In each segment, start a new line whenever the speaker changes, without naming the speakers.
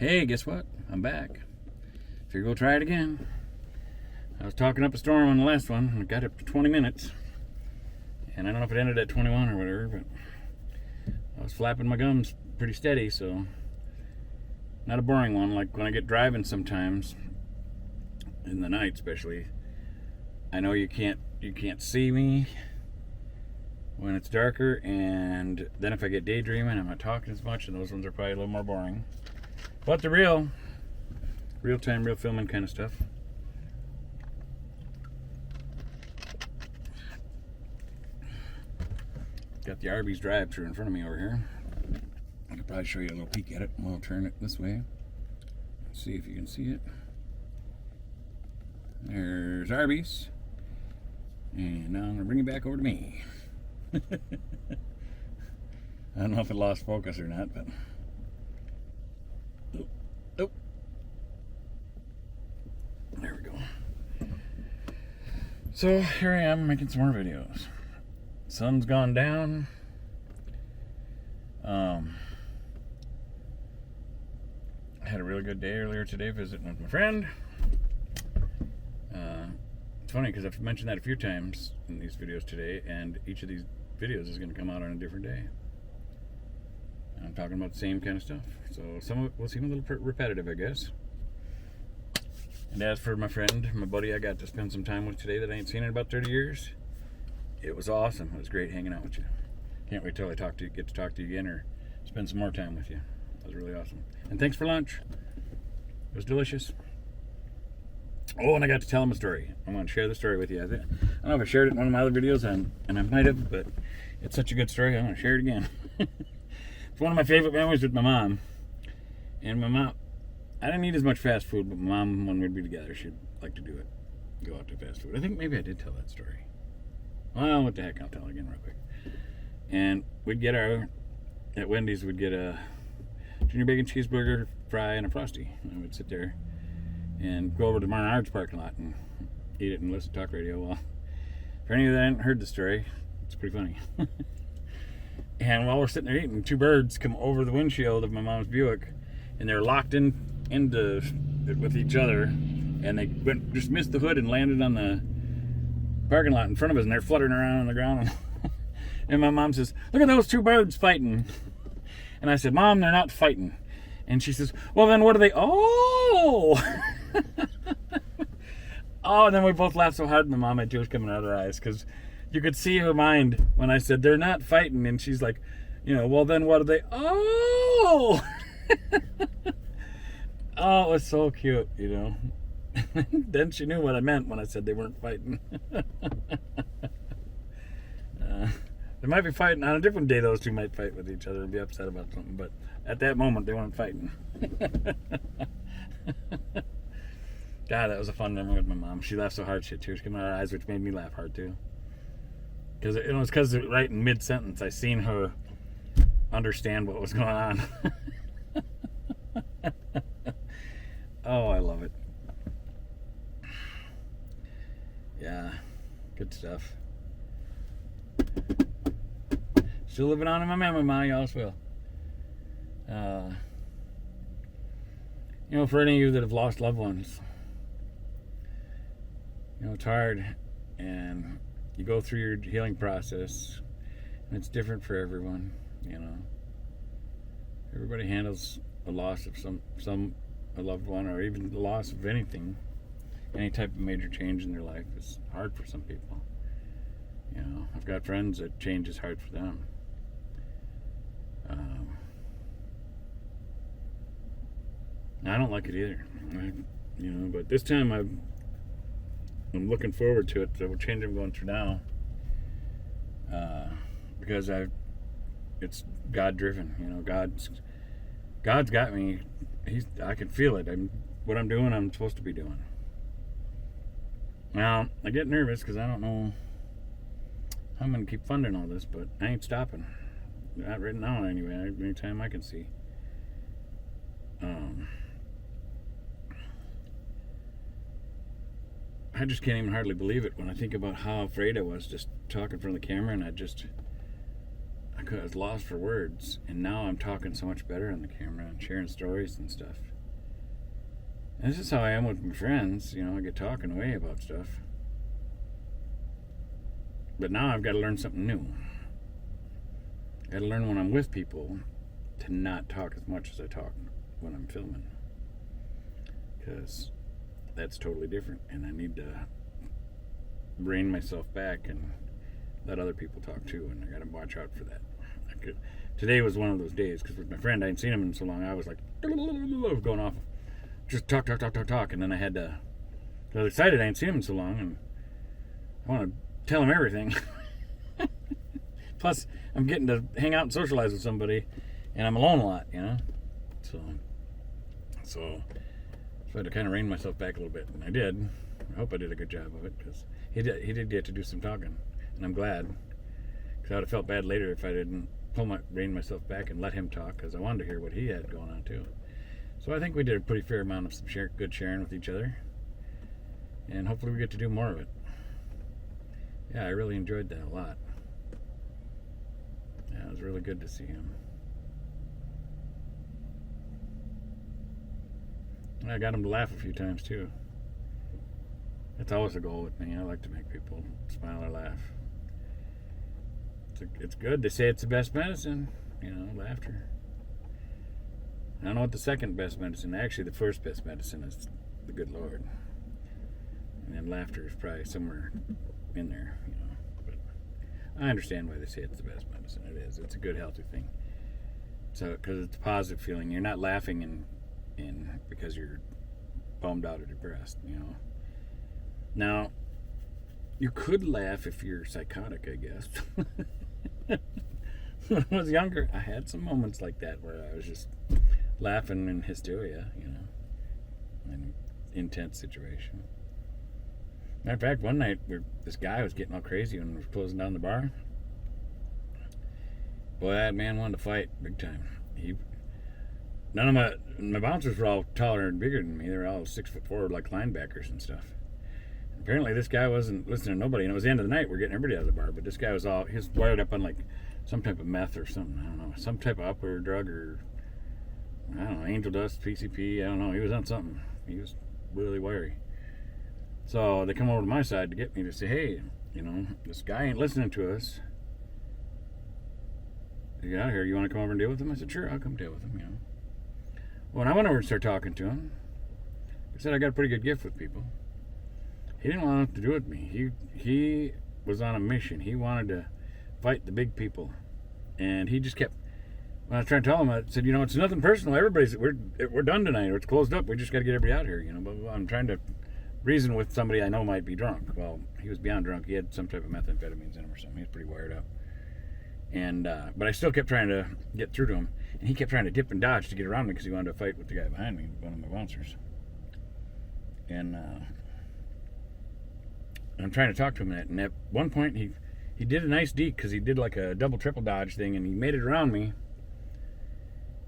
Hey, guess what? I'm back. Figure we'll try it again. I was talking up a storm on the last one, and it got up to 20 minutes. And I don't know if it ended at 21 or whatever, but I was flapping my gums pretty steady, so not a boring one. Like when I get driving sometimes, in the night especially, I know you can't see me when it's darker, and then if I get daydreaming, I'm not talking as much, and those ones are probably a little more boring. But the real time, real filming kind of stuff. Got the Arby's drive-thru in front of me over here. I could probably show you a little peek at it. We'll turn it this way. See if you can see it. There's Arby's. And now I'm going to bring it back over to me. I don't know if it lost focus or not, but... Oh. There we go. So here I am making some more videos. Sun's gone down. I had a really good day earlier today visiting with my friend. It's funny because I've mentioned that a few times in these videos today, and each of these videos is going to come out on a different day. I'm talking about the same kind of stuff, so some of it will seem a little repetitive, I guess. And as for my friend, my buddy I got to spend some time with today that I ain't seen in about 30 years, it was awesome. It was great hanging out with you. Can't wait till I get to talk to you again or spend some more time with you. That was really awesome. And thanks for lunch. It was delicious. Oh, and I got to tell him a story. I want to share the story with you. I don't know if I shared it in one of my other videos, and I might have, but it's such a good story, I want to share it again. It's one of my favorite memories with my mom. And my mom, I didn't eat as much fast food, but my mom, when we'd be together, she'd like to do it. Go out to fast food. I think maybe I did tell that story. Well, what the heck, I'll tell it again real quick. And we'd get at Wendy's, we'd get a junior bacon cheeseburger, fry, and a Frosty. And we'd sit there and go over to Martin parking lot and eat it and listen to talk radio. Well, for any of you that hadn't heard the story, it's pretty funny. And while we're sitting there eating, two birds come over the windshield of my mom's Buick, and they're locked into with each other, and they just missed the hood and landed on the parking lot in front of us, and they're fluttering around on the ground. And my mom says, "Look at those two birds fighting." And I said, "Mom, they're not fighting." And she says, "Well, then what are they?" Oh! Oh, and then we both laughed so hard, and my mom had tears coming out of her eyes, because you could see her mind when I said, "They're not fighting." And she's like, "Well, then what are they?" Oh! Oh, it was so cute, Then she knew what I meant when I said they weren't fighting. They might be fighting on a different day. Those two might fight with each other and be upset about something, but at that moment they weren't fighting. God, that was a fun memory with my mom. She laughed so hard she had tears coming out of her eyes, which made me laugh hard too. Because it was right in mid-sentence I seen her understand what was going on. Oh, I love it. Yeah, good stuff. Still living on in my memory, Ma. You always will. For any of you that have lost loved ones, it's hard, and you go through your healing process, and it's different for everyone. Everybody handles a loss of a loved one, or even the loss of anything, any type of major change in their life is hard for some people. I've got friends that change is hard for them. I don't like it either. But this time I'm looking forward to it. The change I'm going through now, because it's God driven. God's got me. I can feel it. What I'm doing, I'm supposed to be doing. Now I get nervous because I don't know how I'm gonna keep funding all this, but I ain't stopping. Not right now, anyway. Anytime I can see. I just can't even hardly believe it when I think about how afraid I was just talking in front of the camera, and I was lost for words, and now I'm talking so much better on the camera and sharing stories and stuff. And this is how I am with my friends. You know, I get talking away about stuff. But now I've got to learn something new. I got to learn when I'm with people to not talk as much as I talk when I'm filming. Because that's totally different, and I need to rein myself back and let other people talk too, and I got to watch out for that. Today was one of those days, because with my friend, I hadn't seen him in so long, I was like, I was going off, just talk, and then I had to, I was excited I hadn't seen him in so long, and I want to tell him everything. Plus, I'm getting to hang out and socialize with somebody, and I'm alone a lot, you know? So I had to kind of rein myself back a little bit, and I did. I hope I did a good job of it, because he did get to do some talking, and I'm glad, because I would have felt bad later if I didn't rein myself back and let him talk, because I wanted to hear what he had going on too. So I think we did a pretty fair amount of some good sharing with each other, and hopefully we get to do more of it. Yeah, I really enjoyed that a lot. Yeah, it was really good to see him. I got him to laugh a few times too. That's always a goal with me. I like to make people smile or laugh. It's good. They say it's the best medicine, you know, laughter. I don't know what the second best medicine. Actually, the first best medicine is the good Lord, and then laughter is probably somewhere in there, you know. But I understand why they say it's the best medicine. It is. It's a good, healthy thing. So, because it's a positive feeling. You're not laughing in because you're bummed out or depressed, you know. Now, you could laugh if you're psychotic, I guess. When I was younger, I had some moments like that where I was just laughing in hysteria, you know, in an intense situation. Matter of fact, one night this guy was getting all crazy when we were closing down the bar. Boy, that man wanted to fight big time. None of my bouncers were all taller and bigger than me. They were all 6'4", like linebackers and stuff. Apparently, this guy wasn't listening to nobody, and it was the end of the night. We're getting everybody out of the bar, but this guy he was wired up on like some type of meth or something. I don't know, some type of upper drug, or I don't know, angel dust, PCP. I don't know. He was on something. He was really wiry. So they come over to my side to get me to say, hey, you know, this guy ain't listening to us. You get out here. You want to come over and deal with him? I said, sure, I'll come deal with him, you know. When I went over and started talking to him, I said I got a pretty good gift with people. He didn't want nothing to do with me. He was on a mission. He wanted to fight the big people, and he just kept. When I was trying to tell him, I said, you know, it's nothing personal. We're done tonight, or it's closed up. We just got to get everybody out here, you know. But I'm trying to reason with somebody I know might be drunk. Well, he was beyond drunk. He had some type of methamphetamines in him or something. He was pretty wired up. And but I still kept trying to get through to him, and he kept trying to dip and dodge to get around me because he wanted to fight with the guy behind me, one of my bouncers. And I'm trying to talk to him, and at one point he did a nice deke, because he did like a double triple dodge thing, and he made it around me.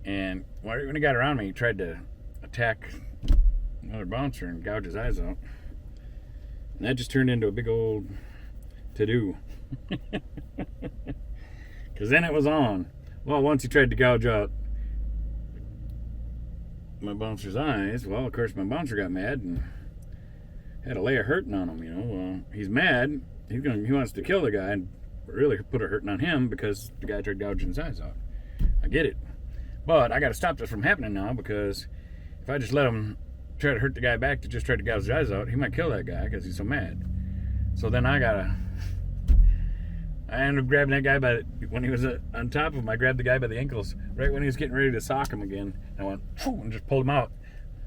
And when he got around me, he tried to attack another bouncer and gouge his eyes out, and that just turned into a big old to-do. Because then it was on. Well, once he tried to gouge out my bouncer's eyes, well, of course, my bouncer got mad and had a lay of hurting on him, you know. Well, he's mad. He wants to kill the guy and really put a hurting on him because the guy tried gouging his eyes out. I get it. But I got to stop this from happening now, because if I just let him try to hurt the guy back to just try to gouge his eyes out, he might kill that guy because he's so mad. So then I ended up grabbing that guy when he was on top of him. I grabbed the guy by the ankles right when he was getting ready to sock him again. And I went, and just pulled him out.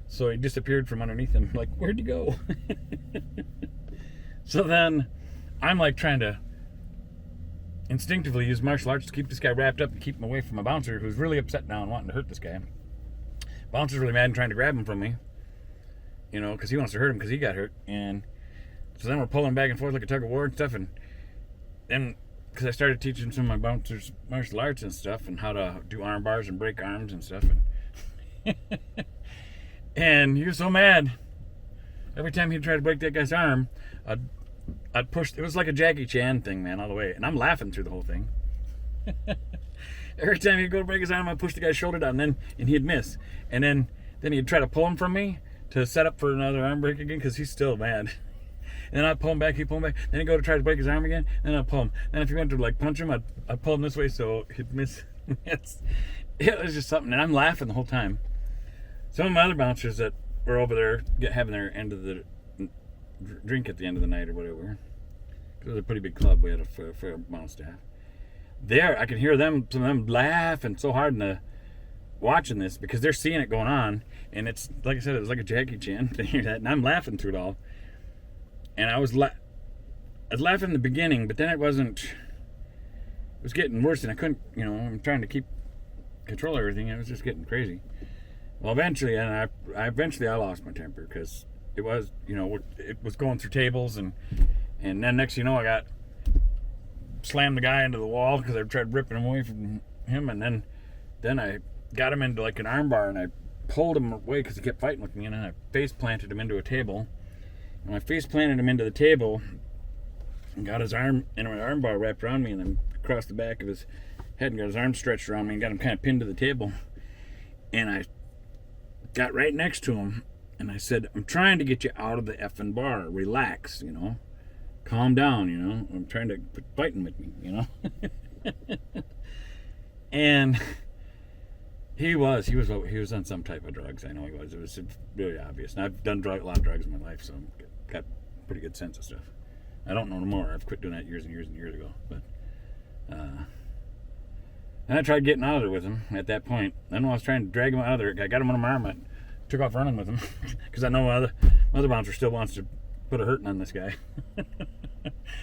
So he disappeared from underneath him. Like, where'd he go? So then I'm like trying to instinctively use martial arts to keep this guy wrapped up and keep him away from my bouncer, who's really upset now and wanting to hurt this guy. Bouncer's really mad and trying to grab him from me, you know, because he wants to hurt him because he got hurt. And so then we're pulling back and forth like a tug of war and stuff. And then, because I started teaching some of my bouncers martial arts and stuff, and how to do arm bars and break arms and stuff, and and he was so mad. Every time he'd try to break that guy's arm, I'd push. It was like a Jackie Chan thing, man, all the way. And I'm laughing through the whole thing. Every time he'd go to break his arm, I'd push the guy's shoulder down, and he'd miss. And then he'd try to pull him from me to set up for another arm break again, because he's still mad. And then I'd pull him back, he'd pull him back. Then he'd go to try to break his arm again, and I'd pull him. Then if he went to like punch him, I'd pull him this way so he'd miss. It was just something, and I'm laughing the whole time. Some of my other bouncers that were over there having their end of the drink at the end of the night or whatever. It was a pretty big club. We had a fair amount of staff. There, I can hear them, some of them laughing so hard in the watching this because they're seeing it going on, and it's like I said, it was like a Jackie Chan to hear that, and I'm laughing through it all. And I was laughing in the beginning, but then it wasn't. It was getting worse, and I couldn't. I'm trying to keep control of everything, and it was just getting crazy. Well, eventually, I lost my temper because it was, it was going through tables, and then next thing you know, I got slammed the guy into the wall because I tried ripping him away from him, and then I got him into like an arm bar, and I pulled him away because he kept fighting with me, and then I face planted him into a table. And I face planted him into the table and got his arm in an arm bar wrapped around me, and then across the back of his head and got his arm stretched around me and got him kind of pinned to the table. And I got right next to him and I said, I'm trying to get you out of the effing bar. Relax, calm down, I'm trying to quit fighting with me, And he was on some type of drugs. I know he was. It was really obvious. And I've done a lot of drugs in my life, so I've got a pretty good sense of stuff. I don't know no more. I've quit doing that years and years and years ago. But and I tried getting out of there with him at that point. Then when I was trying to drag him out of there, I got him on my arm. I took off running with him because I know my other bouncer still wants to put a hurting on this guy.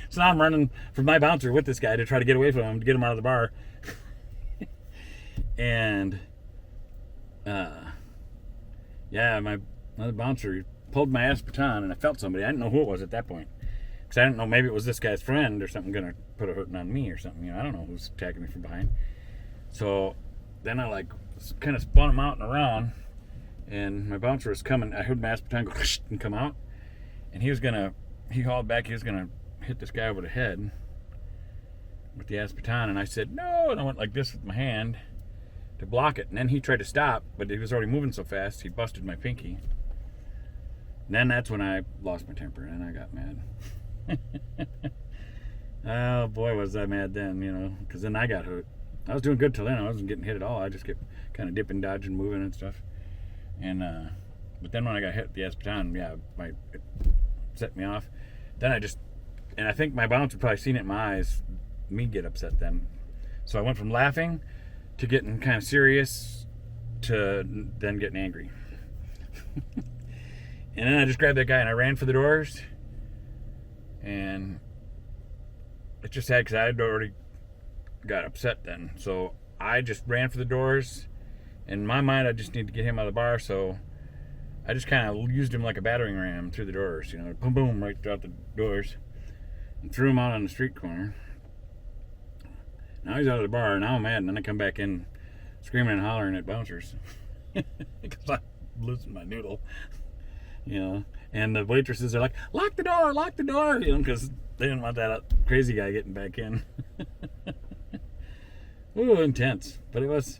So now I'm running from my bouncer with this guy to try to get away from him, to get him out of the bar. And my other bouncer pulled my aspartame, and I felt somebody. I didn't know who it was at that point, because I didn't know, maybe it was this guy's friend or something gonna put a hurting on me or something. I don't know who's attacking me from behind. So then I kind of spun him out and around, and my bouncer was coming. I heard my aspartame go and come out, and he hauled back. He was gonna hit this guy over the head with the aspartame, and I said no, and I went like this with my hand to block it, and then he tried to stop, but he was already moving so fast he busted my pinky. And then that's when I lost my temper and I got mad. Oh boy, was I mad then, because then I got hurt. I was doing good till then. I wasn't getting hit at all. I just kept kind of dipping, dodging, moving and stuff. And but then when I got hit with the aspartame, it set me off. Then and I think my bouncer probably seen it in my eyes, me get upset then. So I went from laughing to getting kind of serious to then getting angry. And then I just grabbed that guy and I ran for the doors. And it just had, because I had already got upset then. So I just ran for the doors. In my mind, I just need to get him out of the bar. So I just kind of used him like a battering ram through the doors. Boom, boom, right out the doors. And threw him out on the street corner. Now he's out of the bar. Now I'm mad. And then I come back in screaming and hollering at bouncers. Because I'm losing my noodle. And the waitresses are like, lock the door, because they didn't want that crazy guy getting back in. Ooh, intense. But I was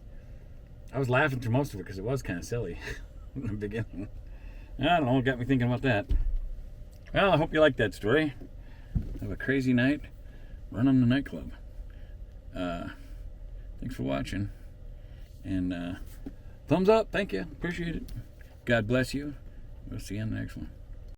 laughing through most of it because it was kind of silly in the beginning. I don't know, it got me thinking about that. Well, I hope you liked that story. Have a crazy night running the nightclub. Thanks for watching. And thumbs up, thank you, appreciate it. God bless you. We'll see you in the next one.